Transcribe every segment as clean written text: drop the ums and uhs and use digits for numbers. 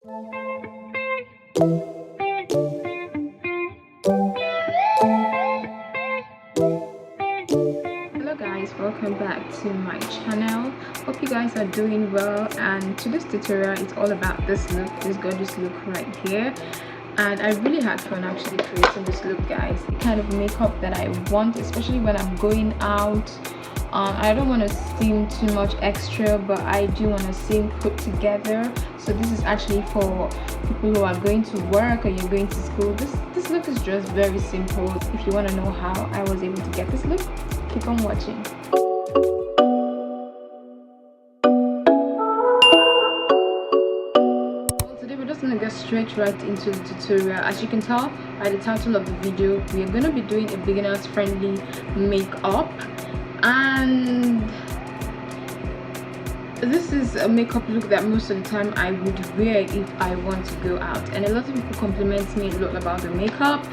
Hello guys, welcome back to my channel. Hope you guys are doing well, and today's tutorial is all about this look, this gorgeous look right here. And I really had fun actually creating this look, guys. The kind of makeup that I want, especially when I'm going out. I don't want to seem too much extra, but I do want to seem put together. So this is actually for people who are going to work or you're going to school. This look is just very simple. If you want to know how I was able to get this look, keep on watching. Gonna get straight right into the tutorial. As you can tell by the title of the video, we are going to be doing a beginners friendly makeup, and this is a makeup look that most of the time I would wear if I want to go out, and a lot of people compliment me a lot about the makeup,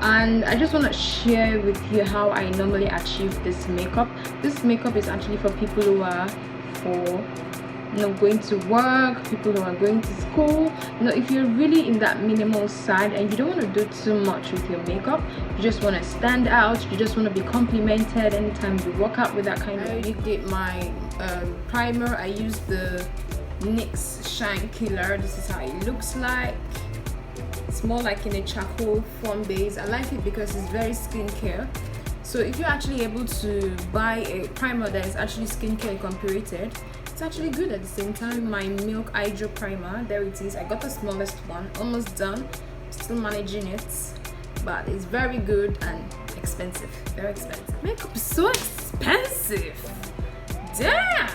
and I just want to share with you how I normally achieve this makeup. This makeup is actually for people who are going to work, people who are going to school. If you're really in that minimal side and you don't want to do too much with your makeup, you just want to stand out, you just want to be complimented anytime you walk out with that kind of. I did my primer. I used the NYX Shine Killer. This is how it looks like. It's more like in a charcoal foam base. I like it because it's very skincare. So if you're actually able to buy a primer that is actually skincare incorporated, it's actually good at the same time. My Milk Hydro Primer, there it is. I got the smallest one, almost done, still managing it, but it's very good and expensive, very expensive. Makeup is so expensive, damn.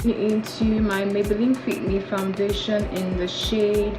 Into my Maybelline Fit Me Foundation in the shade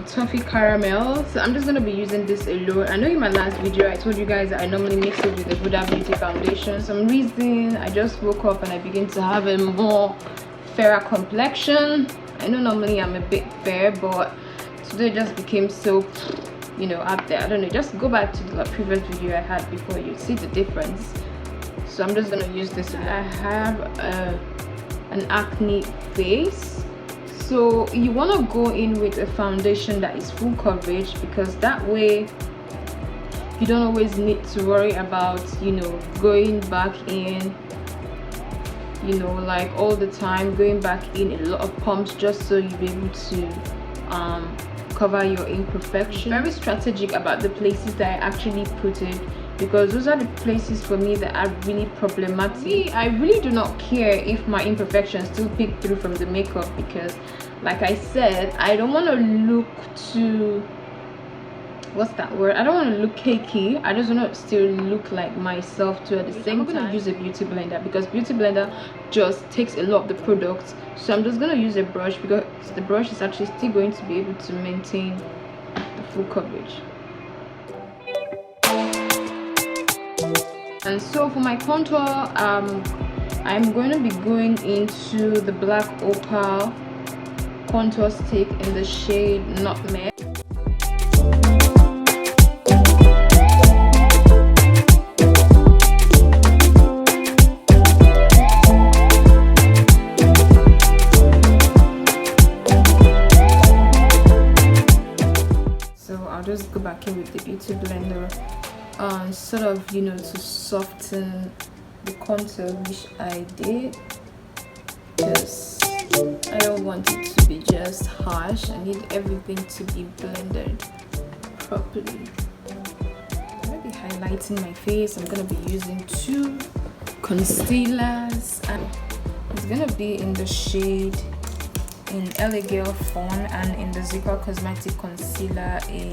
Toffee Caramel. So I'm just going to be using this alone. I know in my last video I told you guys that I normally mix it with the Huda Beauty foundation. For some reason I just woke up and I begin to have a more fairer complexion. I know normally I'm a bit fair, but today it just became so up there. I don't know, just go back to the previous video I had before, you see the difference. So I'm just going to use this. I have an acne face. So you want to go in with a foundation that is full coverage, because that way you don't always need to worry about going back in like all the time, going back in a lot of pumps, just so you'll be able to cover your imperfections. Very strategic about the places that I actually put it, because those are the places for me that are really problematic. I really do not care if my imperfections still peek through from the makeup, because like I said, I don't want to look too, what's that word, I don't want to look cakey. I just want to still look like myself too at the same time. I'm going to use a beauty blender, because beauty blender just takes a lot of the products. So I'm just going to use a brush, because the brush is actually still going to be able to maintain the full coverage. And so for my contour, I'm going to be going into the black opal contour stick in the shade Nutmeg. So I'll just go back in with the beauty blender, sort of to soften the contour, which I did, because I don't want it to be just harsh. I need everything to be blended properly. I'm going to be highlighting my face. I'm going to be using two concealers, and it's going to be in the shade in LA Girl Fawn and in the Zico Cosmetic Concealer in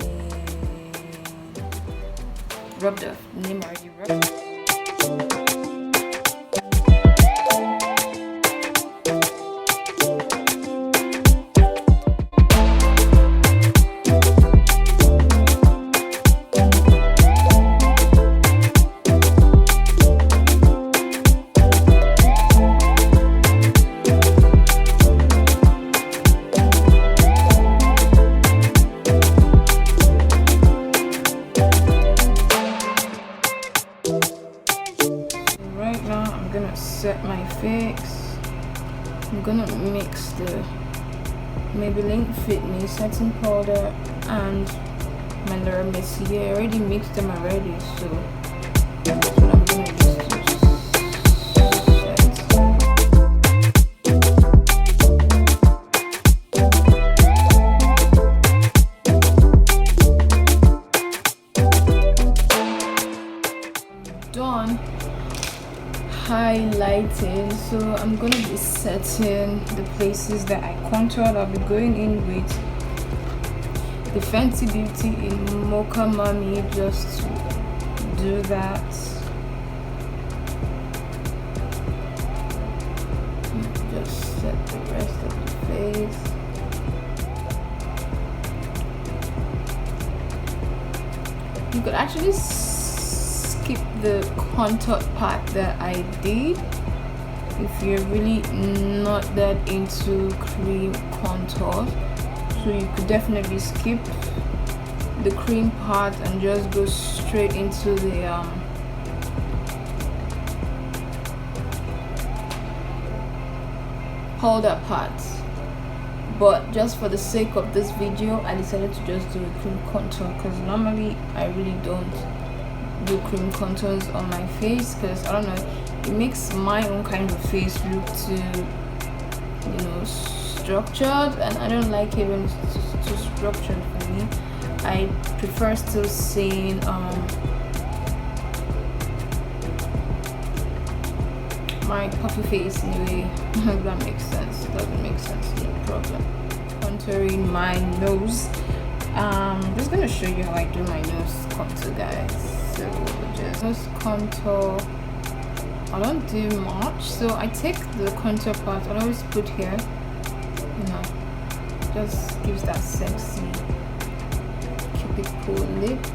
Rubbed Off. Name already rubbed. Set my face. I'm gonna mix the Maybelline Fit Me setting powder and Mandara Messier. I already mixed them already, so that's what I'm gonna use to set. Done highlighting, so I'm gonna be setting the places that I contoured. I'll be going in with the Fenty Beauty in Mocha Mummy just to do that. Just set the rest of the face. You could actually skip the contour part that I did if you're really not that into cream contour. So you could definitely skip the cream part and just go straight into the powder part. But just for the sake of this video, I decided to just do a cream contour, because normally I really don't do cream contours on my face, because I don't know, it makes my own kind of face look too, you know, structured, and I don't like it when it's too structured for me. I prefer still seeing my puffy face in a way. If that makes sense. It doesn't make sense, no problem. Contouring my nose. I'm just gonna show you how I do my nose contour, guys. So just nose contour, I don't do much, so I take the contour part, I always put here, you know, just gives that sexy cupid cool lip,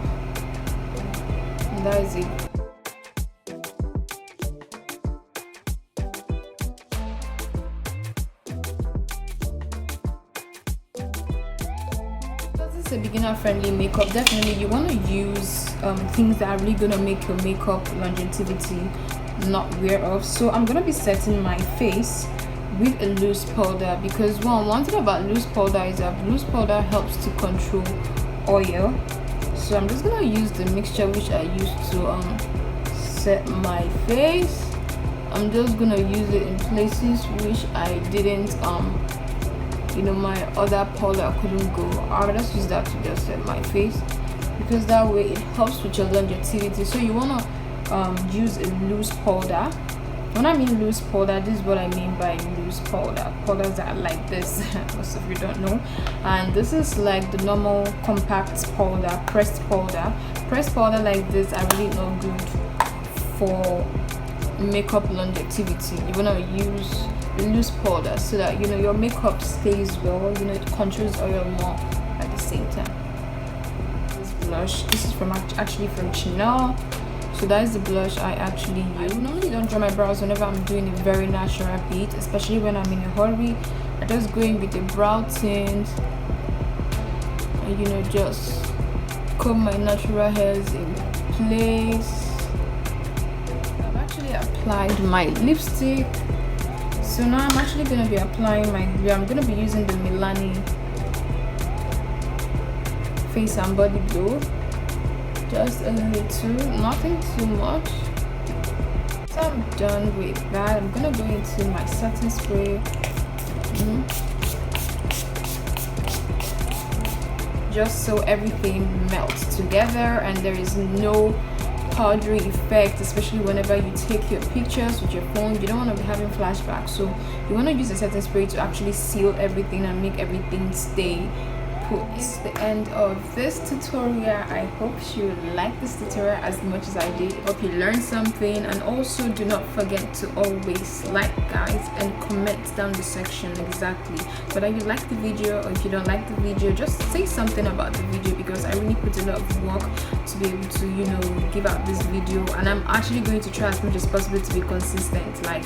and that is it. A beginner friendly makeup, definitely you want to use things that are really gonna make your makeup longevity not wear off. So I'm gonna be setting my face with a loose powder, because one thing about loose powder is that loose powder helps to control oil. So I'm just gonna use the mixture which I used to set my face. I'm just gonna use it in places which I didn't you know, my other powder couldn't go. I'll just use that to just set my face, because that way it helps with your longevity. So you want to use a loose powder. When I mean loose powder, this is what I mean by loose powder. Powders are like this. Most of you don't know. And this is like the normal compact powder, pressed powder. Pressed powder like this are really not good for makeup longevity. You want to use loose powder so that, you know, your makeup stays well, you know, it controls oil more at the same time. This blush, this is from actually from Chanel, so that is the blush I actually use. I normally don't draw my brows whenever I'm doing a very natural beat, especially when I'm in a hurry. I just go in with a brow tint and, you know, just comb my natural hairs in place. I've actually applied my lipstick. So now I'm actually going to be applying my glue. I'm going to be using the Milani Face and Body Glow. Just a little, nothing too much. So I'm done with that. I'm going to go into my setting spray. Just so everything melts together and there is no powdery effect, especially whenever you take your pictures with your phone. You don't want to be having flashbacks, so you want to use a setting spray to actually seal everything and make everything stay put. It's the end of this tutorial. I hope you like this tutorial as much as I did. Hope you learned something, and also do not forget to always like, guys, and comment down the section exactly whether you like the video, or if you don't like the video, just say something about the video, because I really put a lot of work to be able to, you know, give out this video, and I'm actually going to try as much as possible to be consistent. Like,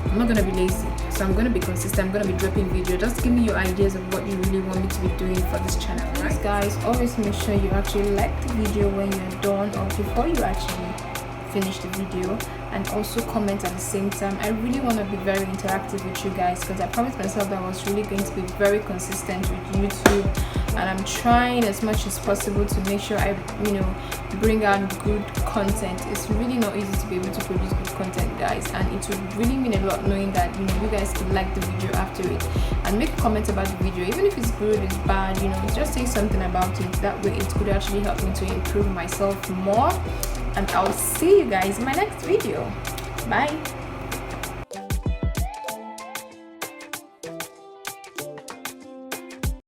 I'm not gonna be lazy, so I'm gonna be consistent. I'm gonna be dropping video. Just give me your ideas of what you really want me to be doing for this channel, right? Guys, always make sure you actually like the video when you're done, or before you actually finish the video. and also comment at the same time. I really want to be very interactive with you guys, because I promised myself that I was really going to be very consistent with YouTube, and I'm trying as much as possible to make sure I bring out good content. It's really not easy to be able to produce good content, guys, and it would really mean a lot knowing that you guys could like the video after it and make comments about the video, even if it's good, it's bad, just say something about it. That way it could actually help me to improve myself more. And I'll see you guys in my next video. Bye.